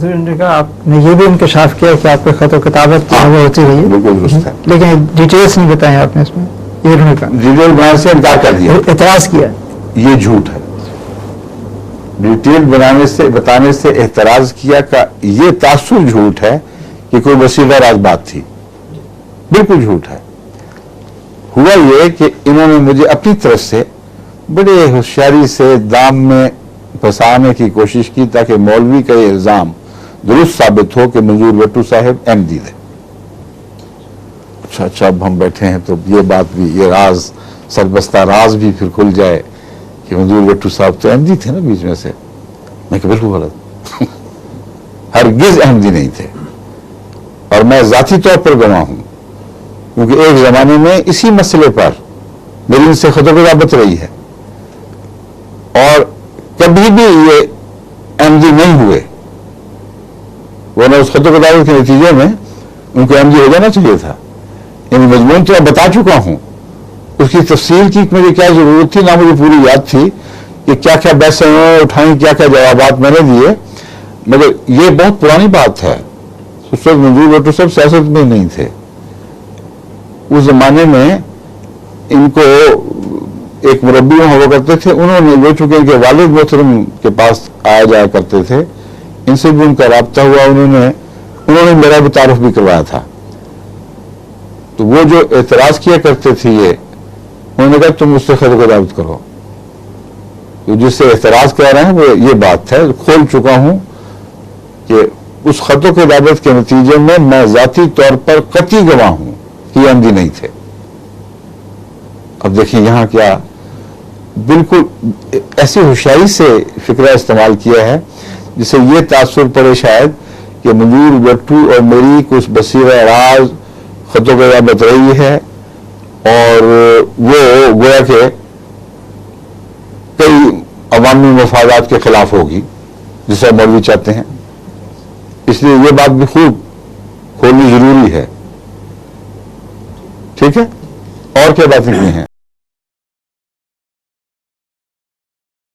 نے کہا آپ نے یہ بھی انکشاف کیا کہ آپ کی خط و کتابت جو ہے وہ ہوتی رہی ہے، بالکل درست ہے، لیکن ڈیٹیلز نہیں بتائیں آپ نے اس میں، یہ انہوں نے کہا ڈیٹیل بنانے سے انکار کر دیا، اعتراض کیا. یہ جھوٹ ہے. ڈیٹیل بتانے سے اعتراض کیا کا یہ تاثر جھوٹ ہے کہ کوئی وسیلہ راز بات تھی، بالکل جھوٹ ہے. ہوا یہ کہ انہوں نے مجھے اپنی طرف سے بڑے ہوشیاری سے دام میں پھنسانے کی کوشش کی تاکہ مولوی کا یہ الزام درست ثابت ہو کہ منظور بٹو صاحب احمدی تھے. اچھا اب ہم بیٹھے ہیں تو یہ بات بھی، یہ راز سربستہ راز بھی پھر کھل جائے کہ منظور بٹو صاحب تو احمدی تھے نا بیچ میں سے. میں کہ بالکل غلط، ہرگز احمدی نہیں تھے، اور میں ذاتی طور پر گواہ ہوں، کیونکہ ایک زمانے میں اسی مسئلے پر میری ان سے خط و کتابت رہی ہے، اور کبھی بھی یہ احمدی نہیں ہوئے، ورنہ اس خط و کتابت کے نتیجے میں ان کو احمدی ہو جانا چاہیے تھا. یعنی مضمون تو میں بتا چکا ہوں، اس کی تفصیل کی مجھے کیا ضرورت تھی، نہ مجھے پوری یاد تھی کہ کیا کیا بحثیں اٹھائیں، کیا کیا جوابات میں نے دیے. مگر یہ بہت پرانی بات ہے، اس وقت منظور بٹو صاحب سیاست میں نہیں تھے. اس زمانے میں ان کو ایک مربی ہوا کرتے تھے، انہوں نے جو چکے کہ والد محترم کے پاس آیا جایا کرتے تھے، ان سے بھی ان کا رابطہ ہوا، انہوں نے میرا بھی تعارف بھی کروایا تھا. تو وہ جو اعتراض کیا کرتے تھے یہ، انہوں نے کہا تم مجھ سے خط و کتابت کرو. تو جس سے اعتراض کر رہے ہیں وہ یہ بات ہے، کھول چکا ہوں کہ اس خط و کتابت کے نتیجے میں ذاتی طور پر قطعی گواہ ہوں کہ یہ احمدی نہیں تھے. اب دیکھیں یہاں کیا بالکل ایسی ہوشیاری سے فکرہ استعمال کیا ہے جس سے یہ تاثر پڑے شاید کہ منظور بٹو اور میری کچھ بصیرہ راز خط و کتابت رہی ہے، اور وہ گویا کہ کئی عوامی مفادات کے خلاف ہوگی جسے مولوی چاہتے ہیں. اس لیے یہ بات بھی خوب کھولنی ضروری ہے. ٹھیک ہے، اور کیا باتیں کی ہیں؟